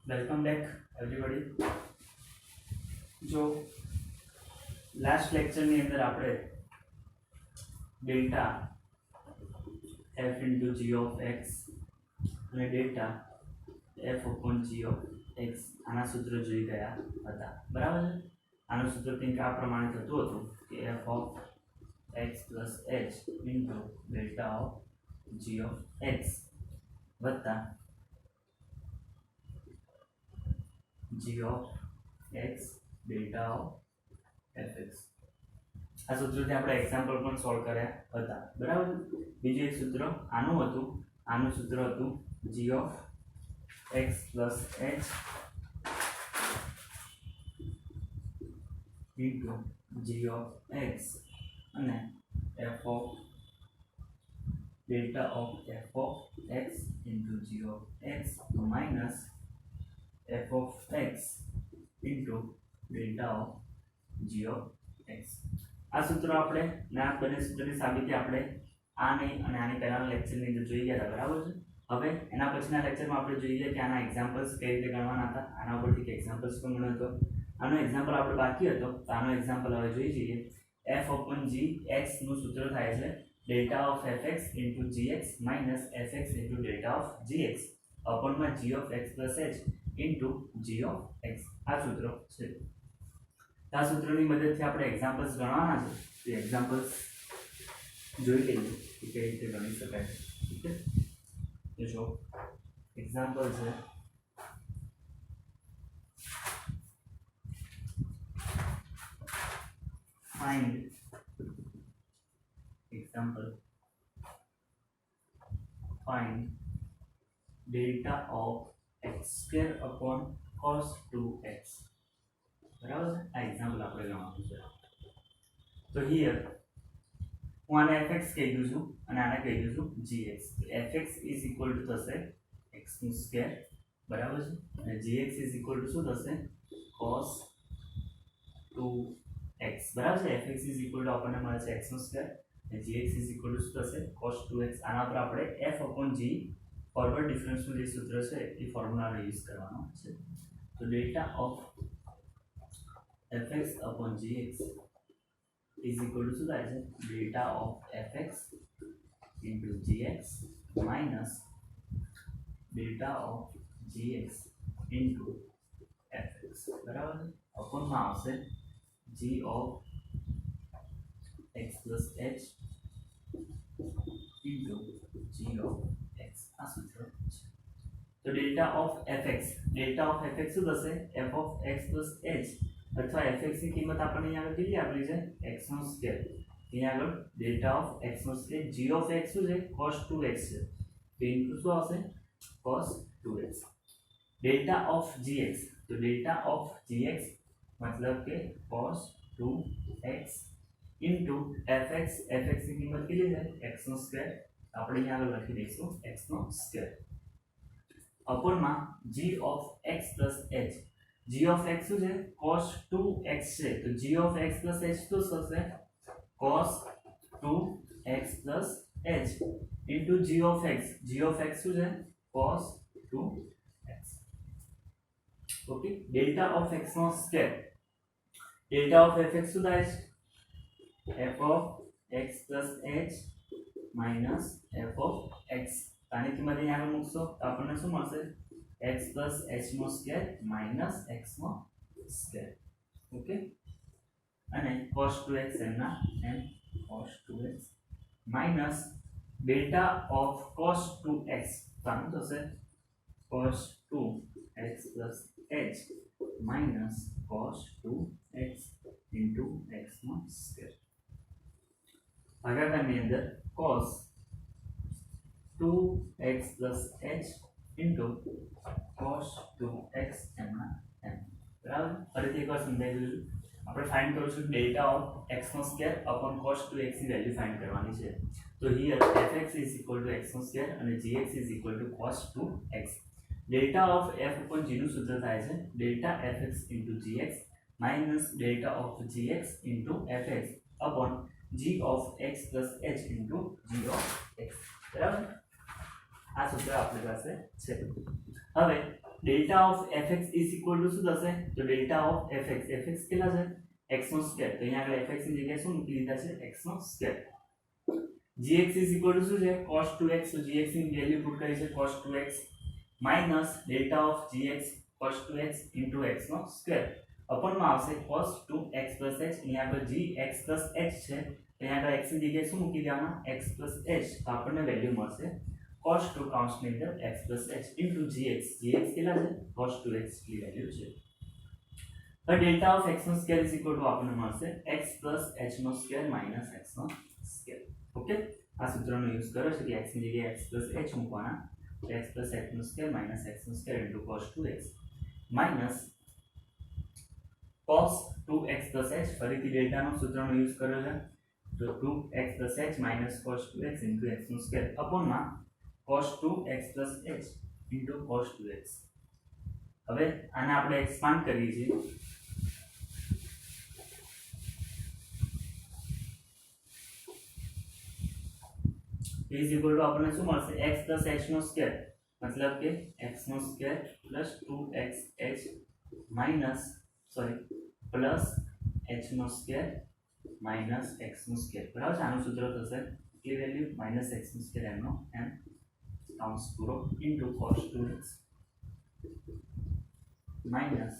Welcome back everybody. જો last લેક્ચરની અંદર આપણે delta f into g of x અને delta f upon g of x આના સૂત્ર જોઈ ગયા હતા, બરાબર છે। આનું સૂત્ર કંઈક આ પ્રમાણે થતું હતું કે f of x plus h into delta of g of x વત્તા g of x delta of fx। આ સૂત્રથી આપણે એક્ઝામ્પલ પણ સોલ્વ કર્યા હતા, બરાબર। બીજું એક સૂત્ર આનું હતું, આનું સૂત્ર હતું g of x plus h into g of x અને f of delta of f of x into g of x minus f of x into delta of g of x। આ સૂત્ર આપણે ના બને સૂત્રની સાબિતી આપણે આની અને આની પહેલાના લેક્ચરની અંદર જોઈ ગયા હતા, બરાબર છે। હવે એના પછીના લેક્ચરમાં આપણે જોઈએ કે આના એક્ઝામ્પલ્સ કઈ રીતે ગણવાના હતા, આના ઉપરથી એક્ઝામ્પલ્સ પણ ગણ્યો હતો। આનો એક્ઝામ્પલ આપણે બાકી હતો, તો આનો એક્ઝામ્પલ હવે જોઈ જઈએ। f upon g x નું સૂત્ર થાય છે delta of fx into gx minus fx into delta of gx upon માં g of x plus h into g of x આ સૂત્ર છે। આ સૂત્રની મદદથી આપણે એક્ઝામ્પલ્સ ગણવાના છે, તો એક્ઝામ્પલ્સ જોઈ લઈએ કે કઈ રીતે ગણી શકાય, ઠીક છે। તો જો એક્ઝામ્પલ છે find example find delta of x square upon cos 2x, બરાબર છે। આ એક્ઝામ્પલ આપણે ગણવાનું છે। તો હિયર હું આને fx કહી દઉં છું અને આને કહી દઉં છું gx। fx is equal to થશે x નું સ્ક્વેર, બરાબર છે, અને gx ઇઝ ઇક્વલ ટુ શું થશે cos 2x, બરાબર છે। fx ઇઝ ઇક્વલ ટુ આપણને મળે છે x નું સ્ક્વેર અને gx ઇઝ ઇક્વલ ટુ શું થશે cos 2x। આના પર આપણે f upon g ફોરવર્ડ ડિફરન્સનું જે સૂત્ર છે એ ફોર્મ્યુલાનો યુઝ કરવાનો છે। તો delta of fx upon gx is equal to શું થાય છે delta of fx into gx minus delta of gx into fx, બરાબર છે। અપોનમાં આવશે g of x plus h into g of x આ સૂત્ર છે। તો ડેલ્ટા ઓફ fx શું થશે f of x plus h અથવા fx ની કિંમત આપણને અહીંયા આગળ કેટલી આપેલી છે x નો સ્ક્વેર, અહીંયા આગળ ડેલ્ટા ઓફ x નો સ્ક્વેર g of x શું છે cos 2x છે, તો ઇનટુ શું આવશે cos 2x। Delta of gx, તો ડેલ્ટા ઓફ gx मतलब કે cos 2x into fx ની કિંમત કેટલી છે x નો સ્ક્વેર, આપણે અહીંયા આગળ લખી દઈશું x નો સ્ક્વેર અપોનમાં g of x plus h। g of x શું છે cos 2x છે, તો g of x plus h તો થશે cos 2x plus h into g of x શું છે cos 2x, okay. Delta of x નો સ્ક્વેર, ડેલ્ટા ઓફ fx શું થાય છે f of x plus h minus f of x। આની કિંમત અહીંયા આગળ મૂકશો તો આપણને શું મળશે x plus h નો સ્ક્વેર minus x નો સ્ક્વેર, ઓકે। અને cos 2x એમના એમ cos 2x minus delta of cos 2x તો આનું થશે cos 2x plus h minus cos 2x into x નો સ્ક્વેર। ભાગાકારની અંદર cos 2x plus h into cos 2x એમના એમ, બરાબર। ફરીથી એકવાર સમજાવી દઉં છું, આપણે ફાઇન્ડ કરીશું ડેલ્ટા ઓફ x નો સ્ક્વેર અપોન cos 2x ની વેલ્યુ ફાઇન્ડ કરવાની છે। તો here fx is equal to x નો સ્ક્વેર અને gx is equal to cos 2x। Delta of f upon g નું સૂત્ર થાય છે delta fx into gx minus delta of gx into fx upon g of x plus h into g of x, બરાબર। આ સૂત્ર આપણી પાસે છે। હવે delta of fx is equal to શું થશે તો डेल्टा ऑफ fx fx કેટલા છે x નો સ્ક્વેર તો અહીંયા આગળ fx ની જગ્યાએ શું મૂકી દીધા છે x નો square gx is equal to શું છે cos 2x તો gx ની વેલ્યુ પુટ કરી છે cos 2x minus delta of gx cos 2x into x નો સ્ક્વેર અપોન માં આવશે cos 2x h અહીંયા આગળ gx h છે અહીંયા આગળ x ની જગ્યાએ શું મૂકી દેવાના x h તો આપણને વેલ્યુ મળશે cos 2 કાઉન્સની અંદર x h into gx કેટલા છે cos 2x ની વેલ્યુ છે હવે ડેલ્ટા ઓફ x નો સ્ક્વેર ઇઝ ઇક્વલ ટુ આપણને મળશે x h નો સ્ક્વેર માઈનસ x નો સ્ક્વેર ઓકે આ સૂત્રનો યુઝ કર્યો છે કે x ની જગ્યાએ x h મૂકવાના x h નો સ્ક્વેર માઈનસ x નો square into cos 2x minus cos 2x h ફરીથી ડેલ્ટાનો સૂત્રનો યુઝ કર્યો છે તો 2x h minus cos 2x into x નો સ્ક્વેર અપોનમાં cos 2x h into cos 2x હવે આને આપણે એક્સપાન્ડ કરીએ છીએ is equal to આપણને શું મળશે x h નો સ્ક્વેર મતલબ કે x નો square plus 2x h minus plus h નો સ્ક્વેર minus x નો સ્ક્વેર બરાબર છે આનું સૂત્ર થશે કેટલી વેલ્યુ minus x નો સ્ક્વેર એનો m કાઉન્સ પૂરો into cos 2x minus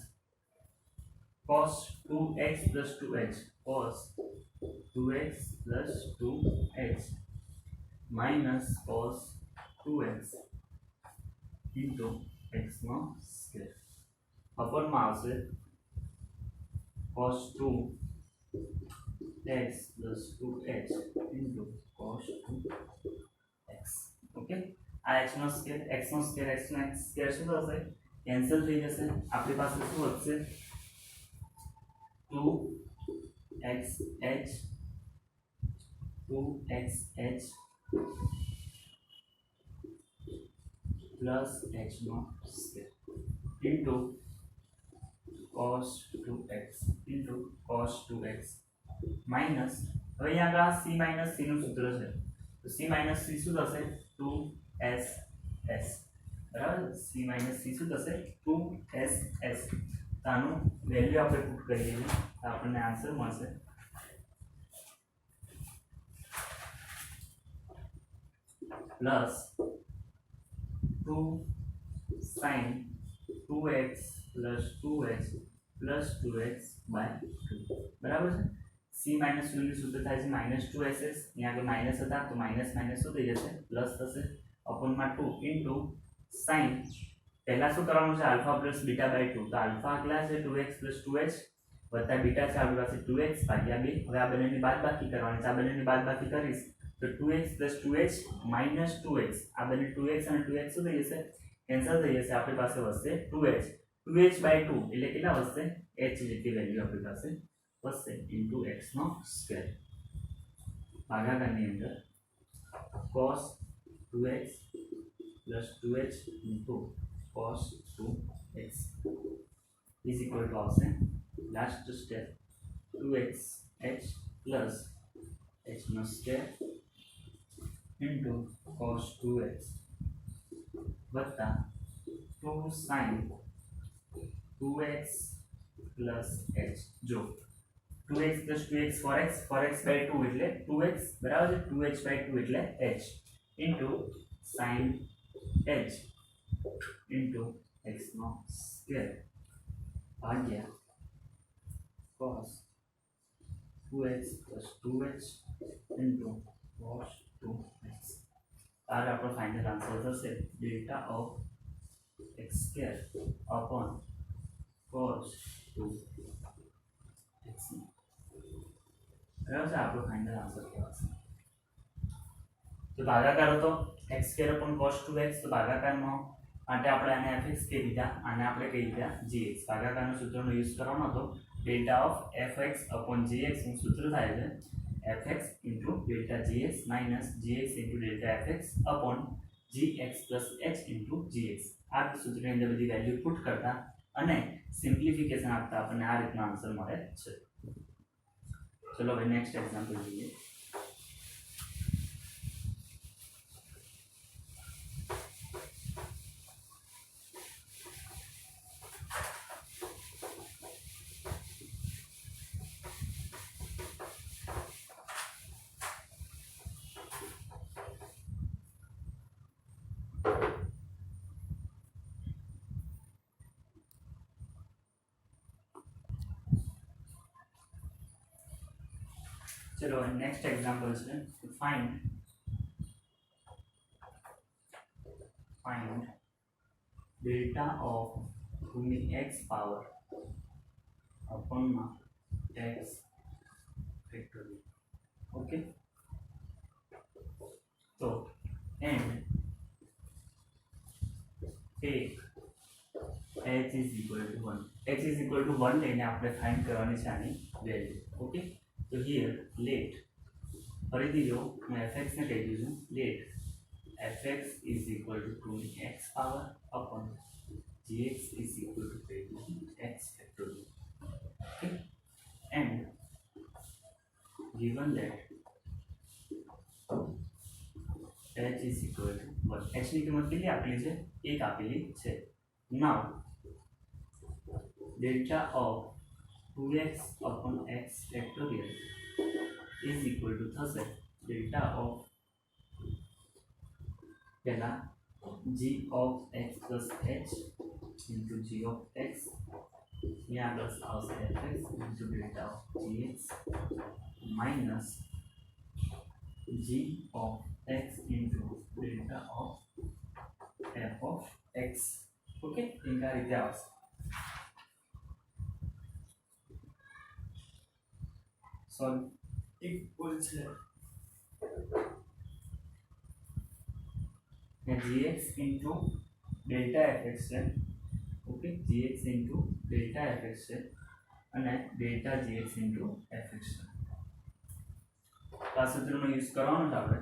cos 2x plus 2h cos 2x plus 2h minus cos 2x into x નો સ્ક્વેર અપોનમાં આવશે cos 2x plus 2h into cos 2x okay આ h નો square x નો square x નો square શું થશે cancel થઈ જશે આપણી પાસે શું વધશે 2xh 2xh plus h નો square into cos 2x into cos 2x minus હવે અહીંયા આગળ c minus c નું સૂત્ર છે તો c minus c શું થશે 2ss બરાબર c minus c શું થશે 2ss તો આનું વેલ્યુ આપણે પુટ કરીએ તો આપણને આન્સર મળશે plus 2 sin 2x plus 2h plus 2x by 2 બરાબર છે c minus વેલ્યુ સૂત્ર થાય છે -2ss અહીંયા આગળ માઈનસ હતા તો માઈનસ માઈનસ શું થઈ જશે પ્લસ થશે અપોનમાં 2 into sin પહેલા શું કરવાનું છે આલ્ફા પ્લસ બીટા બાય 2 તો આલ્ફા કેટલા છે 2x plus 2h વત્તા બીટા છે આપણી પાસે 2x ભાગ્યા 2 હવે આ બંનેની બાદબાકી કરવાની છે આ બંનેની બાદબાકી કરીશ તો 2x plus 2h minus 2x આ બંને 2x અને 2x શું થઈ જશે કેન્સલ થઈ જશે આપણી પાસે વધશે 2h 2h by 2 એટલે કેટલા વધશે h જેટલી વેલ્યુ આપણી પાસે વધશે into x નો સ્ક્વેર ભાગાકારની અંદર cos 2x plus 2h into cos 2x is equal to આવશે last step 2x h plus h નો સ્ક્વેર into cos 2x વત્તા 2 sin 2x plus h જો 2x plus 2x 4x by 2 એટલે 2x બરાબર છે 2h by 2 એટલે h into sin h into x નો square ભાગ્યા cos 2x plus 2h into cos 2x આ આપણો ફાઇનલ આન્સર થશે delta of x square upon cos 2x બરાબર છે આપણો ફાઇનલ આન્સર કહેવાશે તો ભાગાકાર હતો x square upon cos 2x તો ભાગાકારમાં માટે આપણે આને fx કહી દીધા આને આપણે કહી દીધા gx ભાગાકારના સૂત્રનો યુઝ કરવાનો હતો delta of fx upon gx નું સૂત્ર થાય છે fx into delta gx minus gx into delta fx upon gx plus h into gx આ સૂત્રની અંદર બધી વેલ્યુ પુટ કરતા અને સિમ્પ્લિફિકેશન આપતા આપણને આ રીતનો આન્સર મળે છે ચલો હવે નેક્સ્ટ એક્ઝામ્પલ જોઈએ चलो नेक्स्ट एग्जांपल છે find delta of 2x power upon x factorial. Okay तो and take h is equal to 1. h is equal to 1 લઈને આપણે ફાઇન્ડ કરવાની છે આની વેલ્યુ. ઓકે તો હિયર લેટ ફરીથી જો હું fx ને કહી દઉં છું late fx is equal to 2x power upon gx is equal to x factorial. Okay and given that h is equal to 1, h ની કિંમત કેટલી આપેલી છે? 1 આપેલી છે. now delta of 2x upon x factorial is equal to થશે delta of પહેલા g of x plus h into g of x यहाँ प्लस આવશે fx into delta of gx minus g of x into delta of f of x. Okay इनका રીતે આવશે. Solve equal છે gx into delta fx છે. Okay gx into delta fx છે અને delta gx into fx છે. આ સૂત્રનો યુઝ કરવાનો છે આપણે.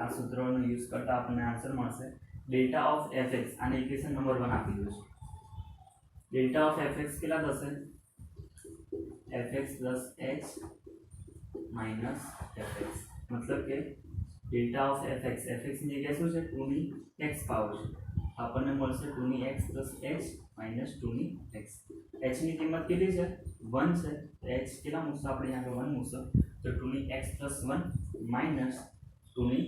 આ સૂત્રનો યુઝ કરતા આપણને આન્સર મળશે delta of fx આને ઇક્વેશન નંબર 1 આપી દઉં છું. delta of fx કેટલા થશે? fx plus h minus fx मतलब કે delta of fx ની જગ્યાએ શું છે 2 ની x પાવર છે. આપણને મળશે 2 ની x plus h minus 2 ની x. h ની કિંમત કેટલી છે? 1 છે. h કેટલા મૂકશું આપણે? અહીંયા આગળ 1 મૂકશું તો 2 ની x plus 1 minus 2 ની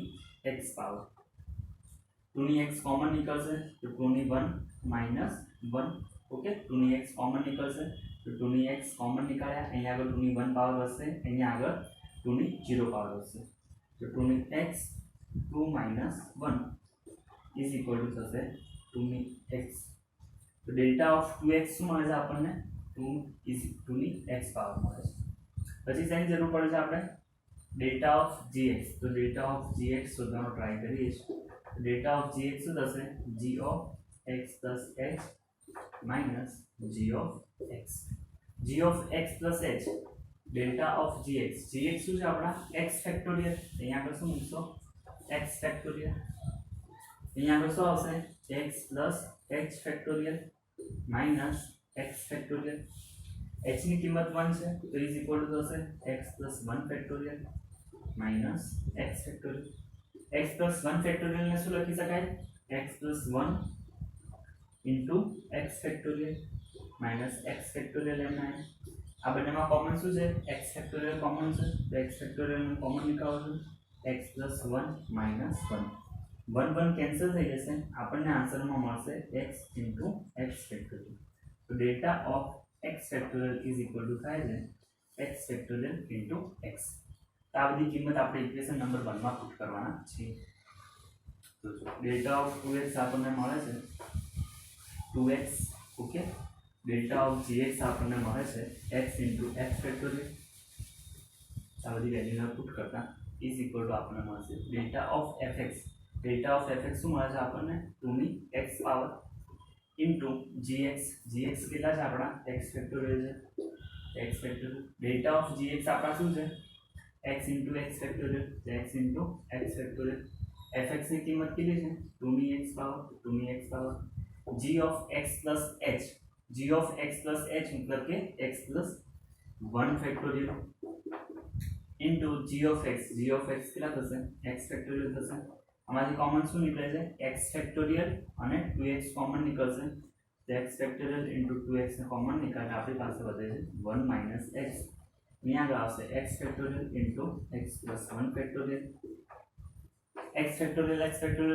x પાવર. 2 ની x કોમન નીકળશે તો 2 ની 1 minus 1. ઓકે 2 ની x કોમન નીકળશે તો 2 ની x કોમન નીકળ્યા. અહીંયા આગળ 2 ની 1 પાવર વધશે, અહીંયા આગળ 2 ની 0 પાવર વધશે તો 2 ની x 2 minus 1 is equal to થશે 2 ની x. તો ડેલ્ટા ઓફ 2x શું મળે છે આપણને? 2 ની x પાવર મળે છે. પછી શેની જરૂર પડે છે આપણે? Delta of gx. તો ડેલ્ટા ઓફ gx શોધવાનો ટ્રાય કરીએ છીએ. ડેલ્ટા ઓફ gx શું થશે? g of x plus h minus g of x. g of x plus h delta of gx. gx શું છે આપણા? x factorial. અહીંયા આગળ શું મૂકશો? x factorial. અહીંયા આગળ શું આવશે? x plus h factorial minus x factorial. h ની કિંમત 1 છે તો ઇઝ ઇક્વલ ટુ થશે x plus 1 factorial minus x factorial. x plus 1 factorial ને શું લખી શકાય? x plus 1 into x factorial minus x factorial એમ ના. આ બંનેમાં કોમન શું છે? x ફેક્ટોરિયલ કોમન છે તો x ફેક્ટોરિયલ નું કોમન નીકાળો છો x plus 1 minus 1. 1 1 કેન્સલ થઈ જશે. આપણને આન્સરમાં મળશે x into x ફેક્ટોરિયલ. તો delta of x factorial is equal two થાય છે x ફેક્ટોરિયલ into x. તો આ બધી કિંમત આપણે ઇક્વેશન નંબર 1 માં પુટ કરવાના છે. તો ડેલ્ટા ઓફ 2x આપણને મળે છે 2x. Okay delta of gx આપણને મળે છે x into x ફેક્ટોરિયલ. આ બધી વેલ્યુને પુટ કરતા ઇઝ ઇક્વલ ટુ આપણને મળશે delta of fx. Delta of fx શું મળે છે આપણને? 2 ની x power into gx. gx કેટલા છે આપણા? x ફેક્ટોરિયલ છે x factorial. Delta of gx આપણા શું છે? x into x factorial. x into x factorial. fx ની કિંમત કેટલી છે? 2 ની x પાવર 2 ની x power. g of x plus h. g of x plus h मतलब કે x plus 1 factorial into g of x. g of x કેટલા થશે? x ફેક્ટોરિયલ થશે. આમાંથી કોમન શું નીકળે છે? x ફેક્ટોરિયલ અને 2x કોમન નીકળશે તો x ફેક્ટોરિયલ into 2x ને કોમન નીકાળે આપણી પાસે વધે છે 1 minus x. અહીંયા આગળ આવશે x factorial into x plus 1 factorial. x factorial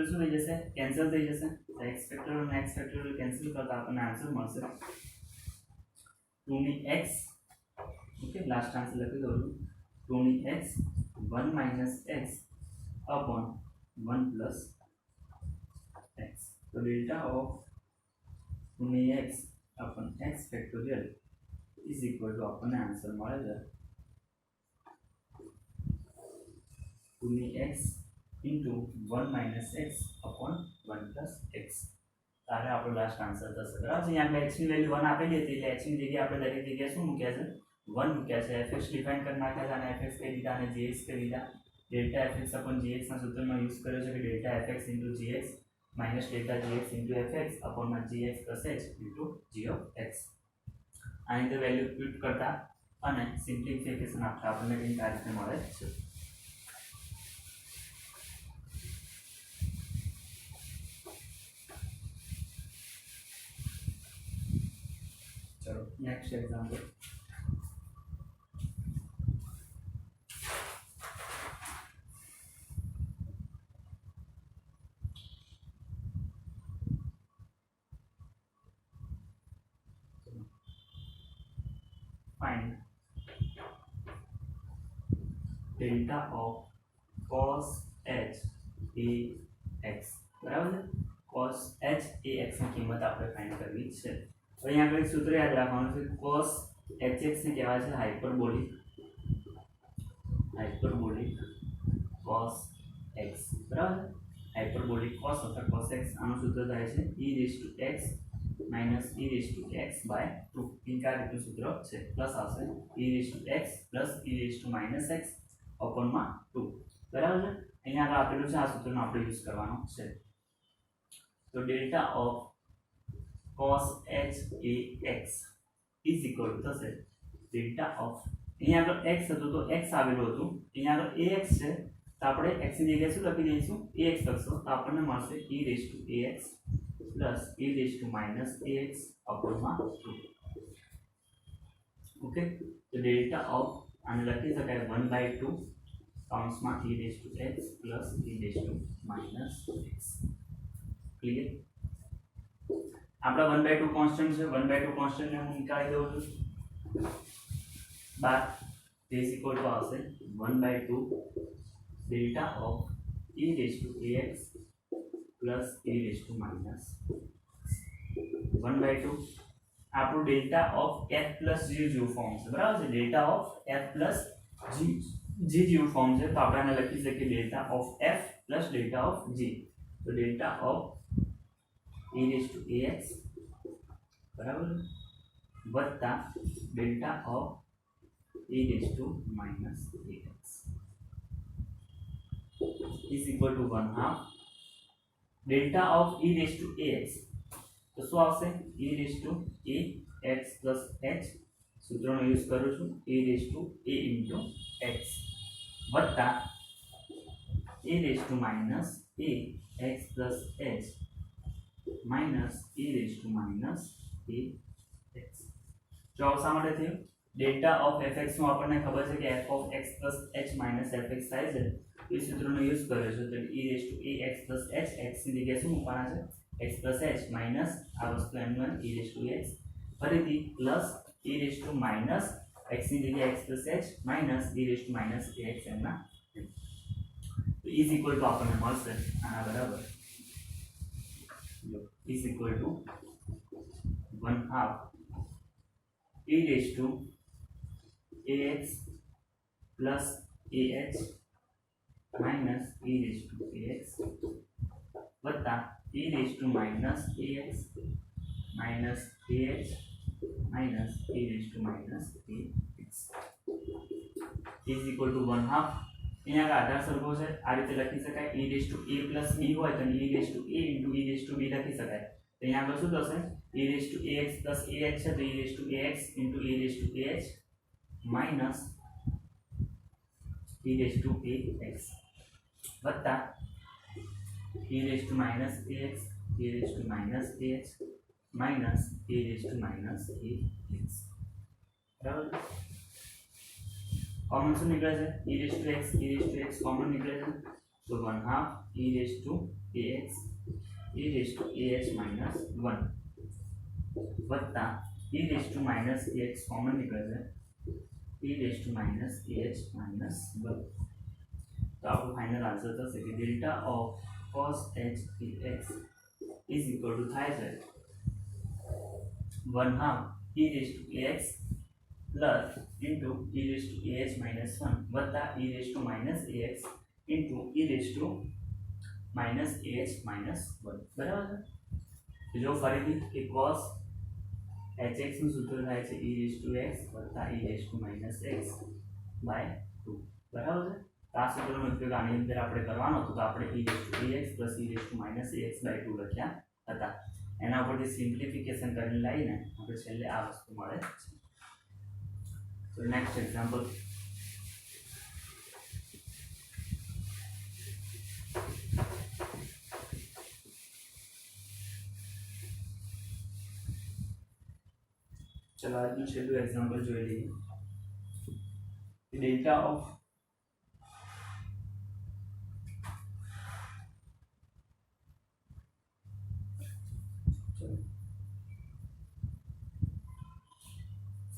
શું થઈ જશે? કેન્સલ થઈ જશે. તો x ફેક્ટોરિયલ અને x ફેક્ટોરિયલ કેન્સલ કરતા આપણને આન્સર મળશે 2 ની x. ઓકે લાસ્ટ આન્સર લખી દઉં છું 2 x 1 minus x upon 1 plus x. तो delta of 2 x upon x factorial is equal to આપણને આન્સર મળે છે 2 x into 1 minus x upon 1 plus x. તારે આપણો લાસ્ટ આન્સર થશે બરાબર છે. અહીંયા x ની વેલ્યુ 1 આપેલી હતી એટલે x ની જગ્યાએ આપણે દરેક જગ્યાએ શું મૂક્યા છે 1 મૂક્યા છે. fx ડિફાઇન કરી નાખ્યા છે અને fx કહી દીધા અને gx કહી દીધા. ડેલ્ટા fx upon gx ના સૂત્રમાં યુઝ કર્યો છે કે delta fx into gx minus delta gx into fx upon gx plus h into g of x. આ રીતે વેલ્યુ પુટ કરતા અને સિમ્પ્લિફિકેશન આપતા આપણને કંઈક આ રીતે મળે છે. ચલો next example. Find delta of cos h a x. બરાબર છે. cos h a x ની કિંમત આપણે ફાઇન્ડ કરવી છે. તો અહીંયા આપણે સૂત્ર યાદ રાખવાનું છે. cos h x ને કહેવાય છે હાઇપરબોલિક cos x. બરાબર. હાઇપરબોલિક cos અથવા cos x આનું સૂત્ર થાય છે e raised to x minus e raised to x by 2. ઇનકા રીતનું સૂત્ર છે. પ્લસ આવશે e raised to x plus e raised to minus x upon માં 2. બરાબર છે. અહીંયા આગળ આપેલું છે આ સૂત્રનો આપણે યુઝ કરવાનો છે. તો delta of cos h a x is equal to થશે ડેલ્ટા ઓફ અહીંયા આગળ x હતું તો x આવેલું હતું અહીંયા આગળ ax છે તો આપણે x ની જગ્યાએ શું લખી દઈશું ax લખશું તો આપણને મળશે e raised to ax plus e raised to minus ax upon માં 2. ઓકે તો ડેલ્ટા ઓફ આને લખી શકાય 1/2 કૌંસમાં e raised to x plus e raised to minus x. Clear. આપણા 1/2 કોન્સ્ટન્ટ છે. 1/2 કોન્સ્ટન્ટ ને હું નીકાળી દઉં છું બાદ this equal to આવશે 1/2 delta of e raised to ax plus e raised to minus 1/2 આપણું delta of f plus g જેવું ફોર્મ છે. બરાબર છે. Delta of f plus g જેવું ફોર્મ છે તો આપણે આને લખી શકીએ delta of f plus delta of g. તો delta of e raised to ax બરાબર વત્તા delta of e raised to minus ax is equal to 1/2 delta of e raised to ax. તો શું આવશે e raised to ax plus h સૂત્રનો use કરું છું e raised to a into x વત્તા e raised to minus ax plus h minus e raised to minus ax. જો શા માટે થયું ડેલ્ટા ઓફ fx નું આપણને ખબર છે કે f of x plus h minus fx થાય છે એ સૂત્રનો યુઝ કર્યો છે તો e raised to ax plus h x ની જગ્યાએ શું મૂકવાના છે x plus h minus આ વસ્તુ m1 e raised to x ફરીથી plus e raised to minus x ની જગ્યાએ x plus h minus e raised to minus ax એમના તો is equal to આપણને મળશે આના બરાબર is equal to 1/2 e raised to ax plus ah minus e raised to ax वत्ता e raised to minus ax minus ah minus e raised to minus ax is equal to 1/2. અહીંયા આધાર સરખો છે આ રીતે લખી શકાય e raised to a plus b હોય તો e raised to a into e raised to b લખી શકાય. તો અહીંયા આગળ શું થશે e raised to ax plus ah છે તો e raised to ax into e raised to ah minus e raised to ax વત્તા e raised to minus ax e raised to minus ah minus e raised to minus ax. બરાબર. Common શું નીકળે છે e raised to x common નીકળે છે તો 1/2 e raised to ax e raised to ah minus 1 વત્તા e raised to minus ax common નીકળે છે e raised to minus h minus 1. तो आपको फाइनल आंसर થશે કે delta of cos h dx is equal to થાય છે 1/2 e raised to ax plus into e raised to ah minus 1 વત્તા e raised to minus ax into e raised to minus ah minus 1 બરાબર છે જો ફરીથી કે cos hx નું સૂત્ર થાય છે e raised to x વત્તા e raised to minus x by 2 બરાબર છે આ સૂત્રનો ઉપયોગ આની અંદર આપણે કરવાનો હતો તો આપણે e raised to ax plus e raised to minus ax by 2 લખ્યા હતા એના ઉપરથી સિમ્પ્લિફિકેશન કરીને લઈને આપણે છેલ્લે આ વસ્તુ મળે છે તો નેક્સ્ટ એક્ઝામ્પલ चलो आज छेल्लू एग्जाम्पल जो लीजिए delta of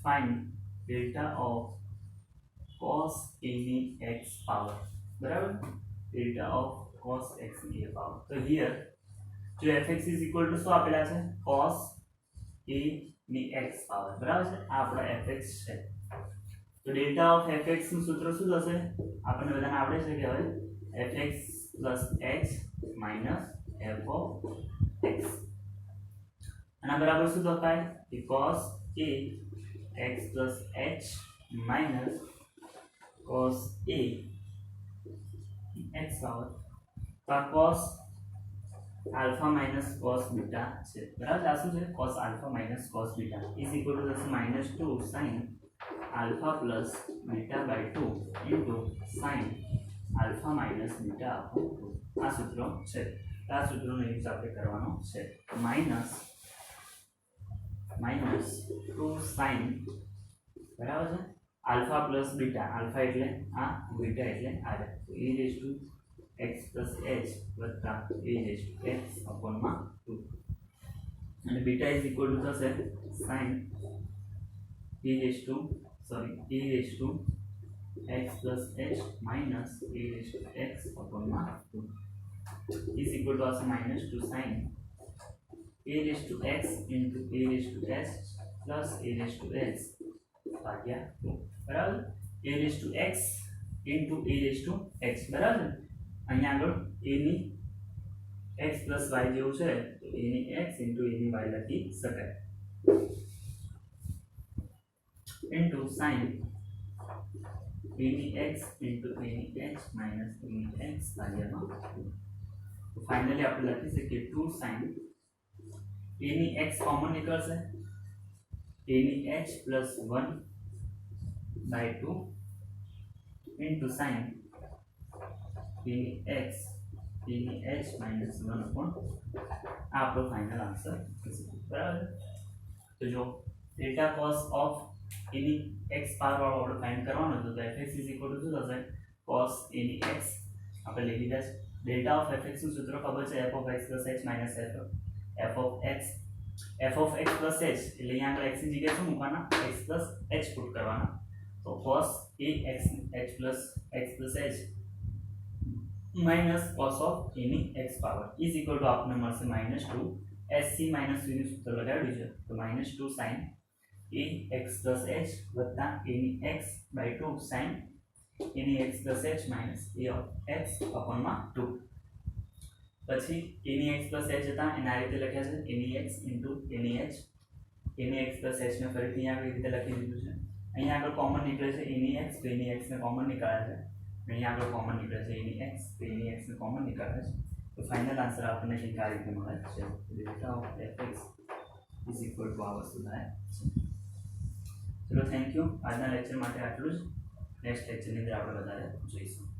find delta of cos a ની x पावर बराबर डेल्टा ऑफ cos x ની a पावर तो हियर जो fx इज इक्वल टू શું આપેલા છે cos a ની x પાવર બરાબર છે આ આપણો fx છે તો ડેલ્ટા ઓફ fx નું સૂત્ર શું થશે આપણને બધાને આવડે છે કે હવે fx h f of x આના બરાબર શું લખાય કે cos a x h cos a x power तो cos alpha minus cos beta છે બરાબર આ શું છે cos alpha minus cos beta is equal to -2 sin alpha plus beta by 2 into sin alpha minus beta upon 2 આ સૂત્ર છે આ સૂત્રનો યુઝ આપણે કરવાનો છે -2 sin બરાબર છે alpha plus beta alpha એટલે આ beta એટલે આ તો e raised to x plus h वत्ता a raised to x upon 2 and beta is equal to thus sin e raised to x plus h minus a raised to x upon 2 is equal to also -2 sin a raised to x into a raised to h plus a raised to x भाग्या 2 बराबर a raised to x into a raised to x बराबर અહીંયા આગળ a ની x plus y જેવું છે તો a ની x into a ની y લખી શકાય into sin a ની x into a ની h minus a ની x ભાગ્યા 2 તો ફાઇનલી આપણે લખી શકીએ 2 sin a ની x કોમન નીકળશે a ની h plus 1 by 2 into sin a ની x a ની h minus 1 upon આ આપણો ફાઇનલ આન્સર બરાબર તો જો ડેલ્ટા cos ઓફ a ની x પાવર વાળો આપણે ફાઇન્ડ કરવાનો હતો તો fx is equal to શું થશે cos a ની x આપણે લઈ લીધા છે ડેલ્ટા ઓફ fx નું સૂત્ર ખબર છે f of x plus h minus f of x plus h એટલે અહીંયા આપણે x ની જગ્યાએ શું મૂકવાના x plus h પુટ કરવાના તો cos a h plus h minus cos of a ની x power is equal to આપણને મળશે -2 sc minus v નું સૂત્ર લગાડ્યું છે તો -2 sin a x plus h વત્તા a ની x by 2 sin a ની x plus h minus a of x upon 2 પછી a ની x plus h હતા એના આ રીતે લખ્યા છે a ની x into a ની h a ની x plus h ને ફરીથી અહીંયા આવી રીતે લખી દીધું છે અહીંયા આગળ કોમન નીકળે છે a ની x તો a ની x ને કોમન નીકાળે છે અહીંયા આગળ કોમન નીકળે છે a ની x તો a ની x ને કોમન નીકાળે છે તો ફાઇનલ આન્સર આપણને કંઈક આ રીતે મળે છે delta of fx is equal two આ વસ્તુ થાય ચલો થેન્ક યુ આજના લેક્ચર માટે આટલું જ નેક્સ્ટ લેક્ચરની અંદર આપણે વધારે જોઈશું